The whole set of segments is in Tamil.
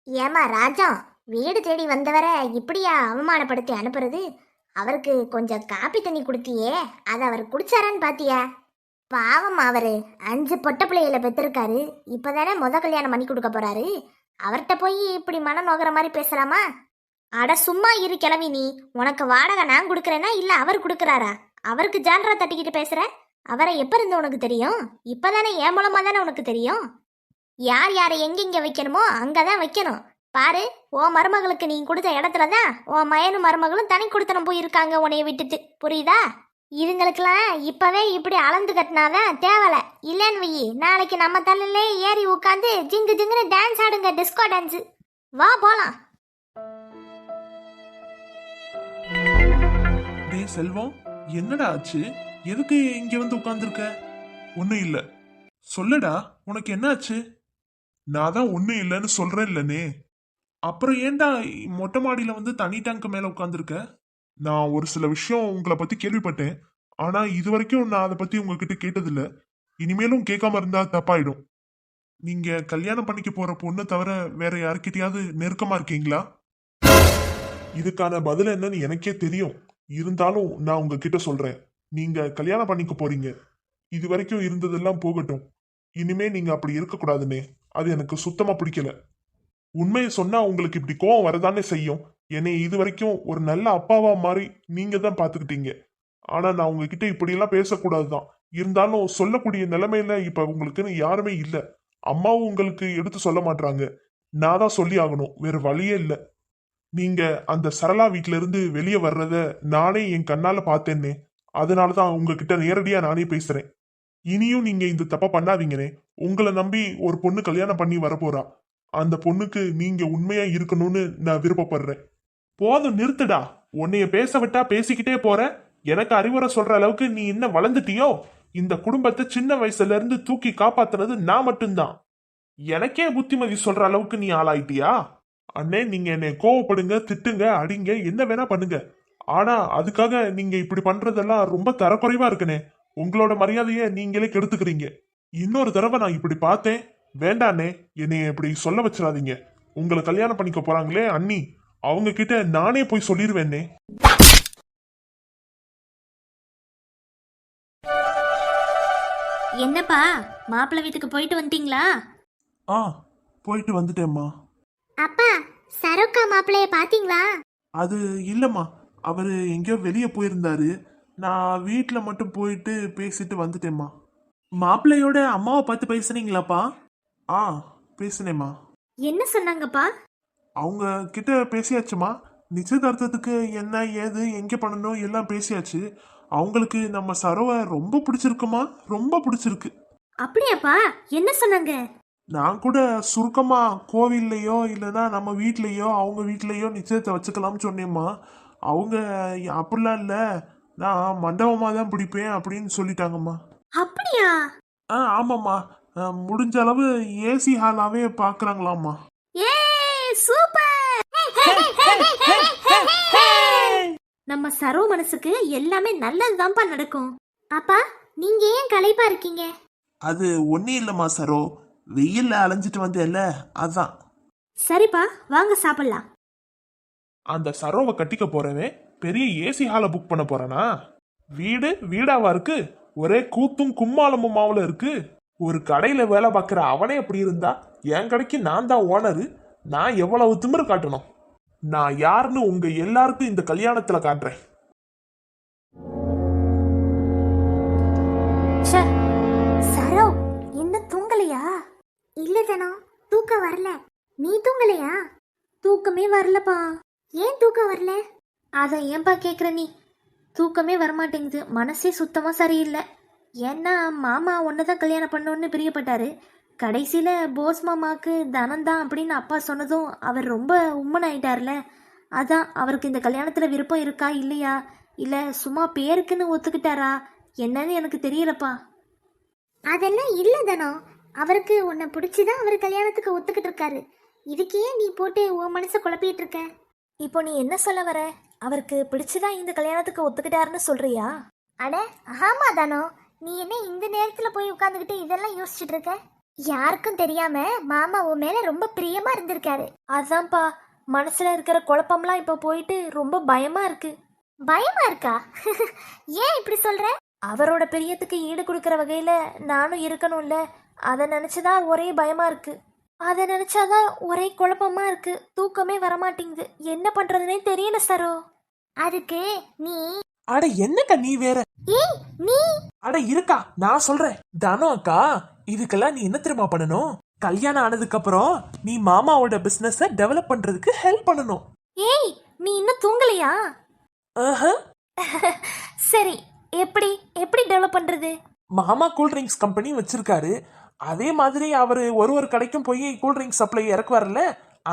ஏமா ராஜா, வீடு தேடி வந்தவரை இப்படியா அவமானப்படுத்தி அனுப்புறது? அவருக்கு கொஞ்சம் காப்பி தண்ணி கொடுத்தியே, அதை அவர் குடிச்சாரான்னு பாத்தியா? பாவம், அவரு 5 பொட்ட பிள்ளைகளை பெற்றிருக்காரு. இப்பதானே கல்யாணம் பண்ணி கொடுக்க போறாரு. அவர்கிட்ட போய் இப்படி மனம் நோகிற மாதிரி பேசலாமா? அட சும்மா இரு கிளவி நீ. உனக்கு வாடகை நான் கொடுக்கறேனா இல்ல அவர் கொடுக்கறாரா? அவருக்கு ஜான்ரா தட்டிக்கிட்டு பேசுற? அவரை எப்ப இருந்து உனக்கு தெரியும்? இப்பதானே என் மூலமா தானே உனக்கு தெரியும். யார் யாரை எங்கெங்க வைக்கணுமோ அங்கதான் வைக்கணும். பாரு, ஓ மருமகளுக்கு நீ கொடுத்த இடத்துலதான் உன் மயனும் மருமகளும் தனி கொடுத்தனம் போயிருக்காங்க உன்னைய விட்டுட்டு. புரியுதா? இதுங்களுக்கெல்லாம் இப்பவே இப்படி அளந்து கட்டினாதான் தேவலை. இல்லைன்னு வையி, நாளைக்கு நம்ம தலையிலே ஏறி உட்காந்து ஜிங்கு ஜிங்குன்னு டான்ஸ் ஆடுங்க, டிஸ்கோ டான்ஸ். வா போலாம். டேய் செல்வம், என்னடா ஆச்சு? எதுக்கு இங்க வந்து உட்கார்ந்துருக்க? ஒண்ணும் இல்ல, சொல்லுடா, உனக்கு என்ன ஆச்சு? நான் தான் ஒண்ணும் இல்லைன்னு சொல்றேன் இல்லனே. அப்புறம் ஏன்டா மொட்டை மாடியில வந்து தண்ணி டேங்க் மேல உட்கார்ந்துருக்க? நான் ஒரு சில விஷயம் உங்களை பத்தி கேள்விப்பட்டேன். ஆனா இது வரைக்கும் நான் அதை பத்தி உங்ககிட்ட கேட்டதில்ல. இனிமேலும் கேட்காம இருந்தா தப்பாயிடும். நீங்க கல்யாணம் பண்ணிக்க போற பொண்ணை தவிர வேற யாருக்கிட்டயாவது நெருக்கமா இருக்கீங்களா? இதுக்கான பதில் என்னன்னு எனக்கே தெரியும். இருந்தாலும் நான் உங்ககிட்ட சொல்றேன். நீங்க கல்யாணம் பண்ணிக்க போறீங்க. இது வரைக்கும் இருந்ததெல்லாம் போகட்டும். இனிமே நீங்க அப்படி இருக்கக்கூடாதுன்னே. அது எனக்கு சுத்தமா பிடிக்கல. உண்மையை சொன்னா உங்களுக்கு இப்படி கோவம் வரதானே செய்யும். என்னை இது வரைக்கும் ஒரு நல்ல அப்பாவா மாதிரி நீங்க தான் பாத்துக்கிட்டீங்க. ஆனா நான் உங்ககிட்ட இப்படியெல்லாம் பேசக்கூடாதுதான். இருந்தாலும் சொல்லக்கூடிய நிலைமையில இப்ப உங்களுக்குன்னு யாருமே இல்ல. அம்மாவும் உங்களுக்கு எடுத்து சொல்ல மாட்டாங்க. நான் தான் சொல்லி ஆகணும், வேற வழியே இல்ல. நீங்க அந்த சரளா வீட்ல இருந்து வெளியே வர்றத நானே என் கண்ணால பார்த்தேன்னே. அதனாலதான் உங்ககிட்ட நேரடியா நானே பேசுறேன். இனியும் நீங்க இந்த தப்ப பண்ணாதீங்கனே. உங்களை நம்பி ஒரு பொண்ணு கல்யாணம் பண்ணி வரப்போறா. அந்த பொண்ணுக்கு நீங்க உண்மையா இருக்கணும்னு நான் விருப்பப்படுறேன். போதும், நிறுத்துடா. உன்னைய பேச விட்டா பேசிக்கிட்டே போற. எனக்கு அறிவுரை சொல்ற அளவுக்கு நீ என்ன வளர்ந்துட்டியோ? இந்த குடும்பத்தை சின்ன வயசுல இருந்து தூக்கி காப்பாத்துறது நான் மட்டும்தான். எனக்கே புத்திமதி சொல்ற அளவுக்கு நீ ஆளாயிட்டியா? அண்ணே, நீங்க என்னை கோவப்படுங்க, திட்டுங்க, அடிங்க, என்ன வேணா பண்ணுங்க. ஆனா அதுக்காக நீங்க இப்படி பண்றதெல்லாம் ரொம்ப தரக்குறைவா இருக்குனே. உங்களோட மரியாதைய நீங்களே கெடுத்துக்கிறீங்க. இன்னொரு தடவை நான் இப்படி பார்த்தேன், வேண்டானே. என்னைய இப்படி சொல்ல வச்சிடாதீங்க. உங்களை கல்யாணம் பண்ணிக்க போறாங்களே அண்ணி, அவங்க கிட்ட நானே போய் சொல்லிடுவேன்னே. என்னப்பா, மாப்பிள்ளை வீட்டுக்கு போயிட்டு வந்துட்டீங்களா? ஆ, போயிட்டு வந்துட்டேம்மா. அப்பா, சரோக்கா மாப்பிள்ளைய பாத்தீங்களா? அது இல்லம்மா, அவரு எங்கேயோ வெளியே போயிருந்தாரு. நான் வீட்டுல மட்டும் போயிட்டு பேசிட்டு வந்துட்டேம்மா. மாப்பிள்ளையோட அம்மாவை பார்த்து பேசுனீங்களாப்பா? ஆ, பேசுனேம்மா. என்ன சொன்னாங்கப்பா? அவங்க கிட்ட பேசியாச்சுமா. நிச்சயதார்த்தத்துக்கு என்ன ஏது எங்க பண்ணணும் எல்லாம் பேசியாச்சு. அவங்களுக்கு நம்ம சரோவை ரொம்ப பிடிச்சிருக்குமா, ரொம்ப பிடிச்சிருக்கு. அப்படியாப்பா? என்ன சொன்னாங்க? நான் கூட சுருக்கமா கோவில்லையோ இல்லைன்னா நம்ம வீட்லயோ அவங்க வீட்லயோ நிச்சயத்தை வச்சுக்கலாம்னு சொன்னேம்மா. அவங்க அப்படிலாம் இல்லை, நான் மண்டபமா தான் பிடிப்பேன் அப்படின்னு சொல்லிட்டாங்கம்மா. அப்படியா? ஆமாம்மா. முடிஞ்ச அளவு ஏசி ஹாலாவே பாக்குறாங்களாம்மா. ஏ சூப்பர்! நம்ம சரோ மனசுக்கு எல்லாமே நல்லதுதான்ப்பா நடக்கும். அப்பா, நீங்க ஏன் களைப்பா இருக்கீங்க? அது ஒன்னும் இல்லம்மா சரோ, வெயில்ல அலைஞ்சிட்டு வந்தேல்ல, அதான். சரிப்பா, வாங்க சாப்பிடலாம். அந்த சரோவை கட்டிக்க போறவன் பெரிய ஏசி ஹாலை புக் பண்ண போறானா? வீடு வீடாவா இருக்கு? ஒரே கூத்தும் கும்மாளமும் மாவுல இருக்கு. ஒரு கடையில வேலை பார்க்குற அவனே எப்படி இருந்தா என் கடைக்கு நான் தான் ஓனரு. நான் எவ்வளவு திமிரு காட்டணும்? நான் யாருன்னு உங்க எல்லாருக்கும் இந்த கல்யாணத்துல காட்டுறேன். சரோ, இன்னும் தூங்கலையா? இல்ல தானோ, தூக்கம் வரல. நீ தூங்கலையா? தூக்கமே வரலப்பா. ஏன் தூக்கம் வரல? அதை ஏன்பா கேக்குற நீ? தூக்கமே வரமாட்டேங்குது, மனசே சுத்தமா சரியில்லை. ஏன்னா மாமா ஒன்னதான் கல்யாணம் பண்ணோன்னு பிரியப்பட்டாரு. கடைசியில போஸ் மாமாவுக்கு தனம்தான் அப்படின்னு அப்பா சொன்னதும் அவர் ரொம்ப உம்மன் ஆயிட்டார்ல. அதான் அவருக்கு இந்த கல்யாணத்துல விருப்பம் இருக்கா இல்லையா, இல்ல சும்மா பேருக்குன்னு ஒத்துக்கிட்டாரா என்னன்னு எனக்கு தெரியலப்பா. அதெல்லாம் இல்ல தானோ, அவருக்கு உன்னை பிடிச்சுதான் அவர் கல்யாணத்துக்கு ஒத்துக்கிட்டு இருக்காரு. இதுக்கு ஏன் நீ போட்டு உன் மனசை குழப்பிட்டு இருக்க? இப்போ நீ என்ன சொல்ல வர? அவருக்கு பிடிச்சுதான் இந்த கல்யாணத்துக்கு ஒத்துக்கிட்டாருன்னு சொல்றியா? அட ஆமா தானோ, நீ என்ன இந்த நேரத்துல போய் உட்காந்துக்கிட்டு இதெல்லாம் யோசிச்சுட்டு இருக்க? யாருக்கும் தெரியாம மாமா உன் மேல ரொம்ப பிரியமா இருந்திருக்காரு. அதான்ப்பா, மனசுல இருக்கிற குழப்பம்லாம் இப்போ போயிட்டு ரொம்ப பயமா இருக்கு. பயமா இருக்கா? ஏன் இப்படி சொல்ற? அவரோட பிரியத்துக்கு ஈடு கொடுக்கிற வகையில நானும் இருக்கணும்ல, அதை நினைச்சுதான் ஒரே பயமா இருக்கு. அதை நினைச்சாதான் ஒரே குழப்பமா இருக்கு. தூக்கமே வரமாட்டேங்குது. என்ன பண்றதுனே தெரியல சரோ. அதுக்கு நீ அட என்னக்கா நீ வேற. ஏய் நீ அட இருக்கா, நான் சொல்றேன். தனோ அக்கா, இதுக்கெல்லாம் நீ என்ன தெரியுமா பண்ணணும்? கல்யாணம் ஆனதுக்கு அப்புறம் நீ மாமாவோட பிசினஸ டெவலப் பண்றதுக்கு ஹெல்ப் பண்ணணும். ஏய், நீ இன்னும் தூங்கலையா? ஆஹா. சரி, எப்படி எப்படி டெவலப் பண்றது? மாமா கூல் ட்ரிங்க்ஸ் கம்பெனி வச்சிருக்காரு. அதே மாதிரி அவரு ஒரு கடைக்கும் போய் கூல் ட்ரிங்க்ஸ் சப்ளை இறக்குவார்ல,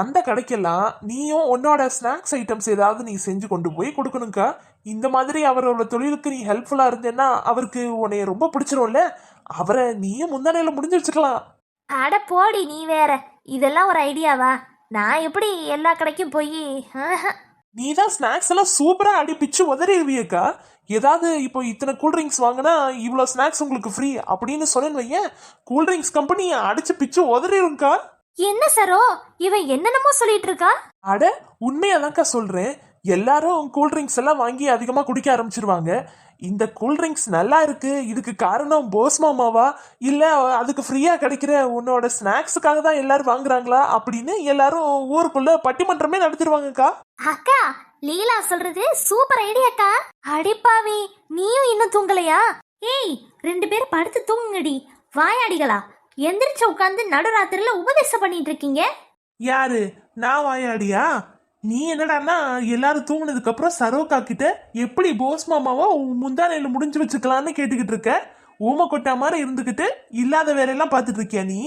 அந்த கடைக்கெல்லாம் நீயும் உன்னோட ஸ்நாக்ஸ் ஐட்டம்ஸ் ஏதாவது நீ செஞ்சு கொண்டு போய் கொடுக்கணும்க்கா. இந்த மாதிரி அவரோட தொழிலுக்கு நீ ஹெல்ப்ஃபுல்லா இருந்தேன்னா அவருக்கு உன்னைய ரொம்ப பிடிச்சிரும்ல. அவரை நீயும் முந்தானையில முடிஞ்சு வச்சுக்கலாம். அட போடி நீ வேற. இதெல்லாம் ஒரு ஐடியாவா? நான் எப்படி எல்லா கடைக்கும் போய்? நீ தான் ஸ்நாக்ஸ் எல்லாம் சூப்பரா அடி பிச்சு உதறிடுவியக்கா. ஏதாவது இப்போ இத்தனை கூல்ட்ரிங்க்ஸ் வாங்கினா இவ்வளோ ஸ்நாக்ஸ் உங்களுக்கு ஃப்ரீ அப்படின்னு சொன்னேன்னு வையேன், கூல்ட்ரிங்க்ஸ் கம்பெனி அடிச்சு பிச்சு உதறிடும்க்கா. என்ன சரோ, இவன் என்னென்னமோ சொல்லிட்டு இருக்கா? அட உண்மையாதான்க்கா சொல்றேன். எல்லாரும் கூல்ட்ரிங்க்ஸ் எல்லாம் வாங்கி அதிகமாக குடிக்க ஆரம்பிச்சிருவாங்க. இந்த கூல்ட்ரிங்க்ஸ் நல்லா இருக்கு, இதுக்கு காரணம் போஸ் மாமாவா இல்ல அதுக்கு ஃப்ரீயா கிடைக்கிற உன்னோட ஸ்நாக்ஸுக்காக தான் எல்லாரும் வாங்குறாங்களா அப்படின்னு எல்லாரும் ஊருக்குள்ள பட்டிமன்றமே நடத்திடுவாங்கக்கா. அக்கா, லீலா சொல்றது சூப்பர் ஐடியாக்கா. அடிப்பாவி, நீயும் இன்னும் தூங்கலையா? ஏய், 2 பேரும் படுத்து தூங்குங்கடி. வாயாடிகளா, எந்திரிச்சு உட்காந்து நடுராத்திரில உபதேசம் பண்ணிட்டு இருக்கீங்க. யாரு, நான் வாயாடியா? நீ என்னடான்னா எல்லாரும் தூங்குனதுக்கு அப்புறம் சரோக்கா கிட்ட எப்படி போஸ் மாமாவோ முந்தானையில முடிஞ்சு வச்சுக்கலான்னு கேட்டுக்கிட்டு இருக்க. ஊமை கொட்டா மாதிரி இருந்துகிட்டு இல்லாத வேலையெல்லாம் பார்த்துட்டு இருக்கியா நீ?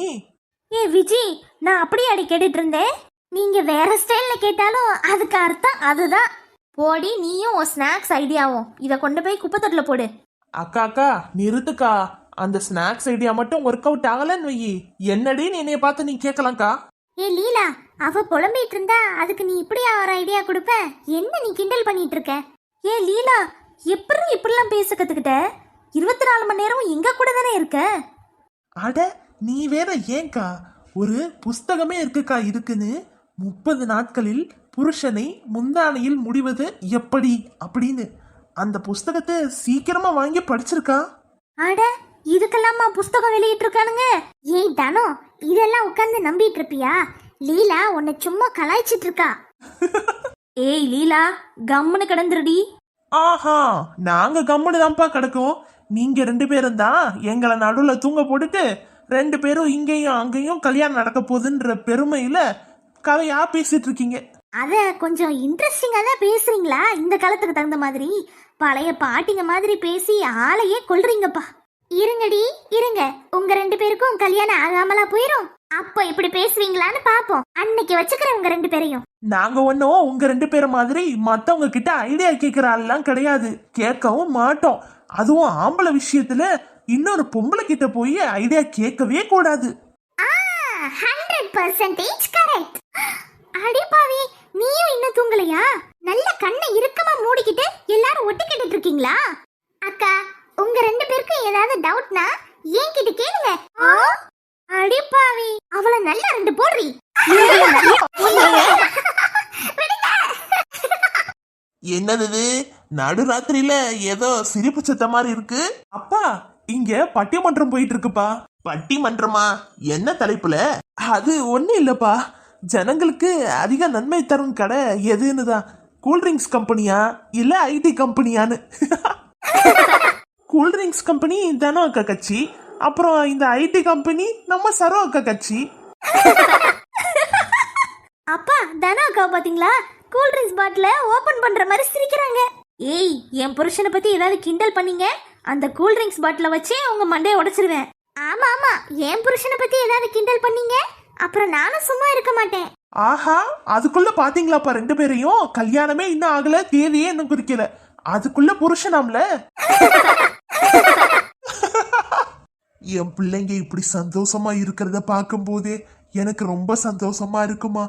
ஏ விஜி, நான் அப்படியே அடி கேட்டுட்டு இருந்தேன். நீங்க வேற ஸ்டைல்ல கேட்டாலும் அதுக்கு அர்த்தம் அதுதான். போடி நீயும் உன் ஸ்நாக்ஸ் ஐடியாவும். இதை கொண்டு போய் குப்பைத்தொட்டில போடு. அக்கா நிறுத்துக்கா. அந்த ஸ்நாக்ஸ் ஐடியா மட்டும் ஒர்க் அவுட் ஆகலன்னு வையி, என்னடி நீ என்னைய பார்த்து நீ கேட்கலாம்க்கா. ஏ லீலா, அவ புலம்பிட்டு இருந்தா அதுக்கு நீ இப்படியா ஒரு ஐடியா கொடுப்ப? என்ன நீ கிண்டல் பண்ணிட்டு இருக்க? ஏ லீலா, எப்படி இப்படிலாம் பேச கத்துக்கிட்ட? 24 மணி நேரம் எங்க கூட தானே இருக்க. அட நீ வேற ஏன்க்கா, ஒரு புஸ்தகமே இருக்குக்கா இதுக்குன்னு. 30 நாட்களில் புருஷனை முந்தானையில் முடிவது எப்படி அப்படின்னு. அந்த புஸ்தகத்தை சீக்கிரமா வாங்கி படிச்சிருக்கா. அட, இதுக்கெல்லாமா புஸ்தகம் வெளியிட்டு இருக்கானுங்க? ஏய் தனோ, இதெல்லாம் உட்கார்ந்து நம்பிட்டு இருப்பியா? லீலா உன்னை சும்மா கலாய்ச்சிட்டு இருக்கா. ஏய் லீலா, கம்முன்னு கிடந்துருடி. ஆஹா, நாங்க கம்முனு தான்ப்பா கிடக்கும். நீங்க 2 பேரும் தான் எங்களை நடுவில் தூங்க போட்டுட்டு 2 பேரும் இங்கேயும் அங்கேயும் கல்யாணம் நடக்க போகுதுன்ற பெருமையில கதையா பேசிட்டு இருக்கீங்க. அத கொஞ்சம் இன்ட்ரெஸ்டிங்கா தான் பேசுறீங்களா? இந்த காலத்துக்கு தகுந்த மாதிரி பழைய பாட்டிங்க மாதிரி பேசி ஆளையே கொல்றீங்கப்பா. இருங்கடி இருங்க, உங்க 2 பேருக்கும் கல்யாணம் ஆகாமலா போயிரும். அப்ப இப்படி பேசுவீங்களான்னு பாப்போம். அன்னைக்கு வச்சுக்கிறேன் உங்க 2 பேரையும். நாங்க ஒன்னும் உங்க 2 பேரும் மாதிரி மத்தவங்க கிட்ட ஐடியா கேட்கிற ஆள்லாம் கிடையாது, கேட்கவும் மாட்டோம். அதுவும் ஆம்பளை விஷயத்துல இன்னொரு பொம்பளை கிட்ட போய் ஐடியா கேட்கவே கூடாது. 100% கரெக்ட். அடிப்பாவி, நீயும் இன்னும் தூங்கலையா? நல்ல கண்ணை இறுக்கமா மூடிக்கிட்டு எல்லாரும் ஒட்டு கேட்டுட்டு இருக்கீங்களா? அக்கா, உங்க 2 பேருக்கும் ஏதாவது டவுட்னா என்கிட்ட கேளுங்க. அடிப்பாவி, அவள நல்லா 2 போடுறீ. என்னது இது? நடுராத்திரியில ஏதோ சிரிப்பு சத்த மாதிரி இருக்கு. அப்பா, இங்க பட்டிமன்றம் போயிட்டு இருக்குப்பா. பட்டிமன்றமா? என்ன தலைப்புல? அது ஒண்ணு இல்லப்பா, ஜனங்களுக்கு அதிக நன்மை தரும் கடை எதுன்னு தான். கூல்ட்ரிங்க்ஸ் கம்பெனியா இல்ல ஐடி கம்பெனியான்னு. கூல்ட்ரிங்க்ஸ் கம்பெனி தனோ அக்கா கட்சி, அப்புறம் இந்த ஐடி கம்பெனி நம்ம சரோ அக்கா கட்சி. அப்பா, தனா அக்கா பாத்தீங்களா? கூல் ட்ரிங்க்ஸ் பாட்டில ஓபன் பண்ற மாதிரி சிரிக்கிறாங்க. ஏய், என் புருஷனை பத்தி ஏதாவது கிண்டல் பண்ணீங்க, அந்த கூல் ட்ரிங்க்ஸ் பாட்டில வச்சே உங்க மண்டையை உடைச்சிருவேன். ஆமா ஆமா, என் புருஷனை பத்தி ஏதாவது கிண்டல் பண்ணீங்க, அப்புறம் நானும் சும்மா இருக்க மாட்டேன். ஆஹா, அதுக்குள்ள பாத்தீங்களாப்பா 2 பேரையும்? கல்யாணமே இன்னும் ஆகல, தேதியே இன்னும் குறிக்கல, அதுக்குள்ள புருஷனாம்ல. என் பிள்ளைங்க இப்படி சந்தோஷமா இருக்கிறத பார்க்கும் போதே எனக்கு ரொம்ப சந்தோஷமா இருக்குமா.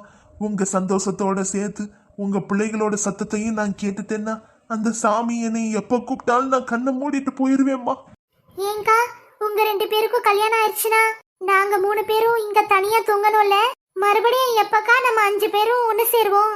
உங்க சந்தோஷத்தோட சேர்த்து உங்க பிள்ளைகளோட சத்தத்தையும் நான் கேட்டுட்டேன்னா அந்த சாமி என்னை எப்ப கூப்பிட்டாலும் நான் கண்ணை மூடிட்டு போயிருவேம்மா. ஏங்கா, உங்க 2 பேருக்கும் கல்யாணம் ஆயிடுச்சுனா நாங்க 3 பேரும் இங்க தனியா தூங்கணும்ல. மறுபடியும் எப்பக்கா நம்ம 5 பேரும் ஒண்ணு சேருவோம்?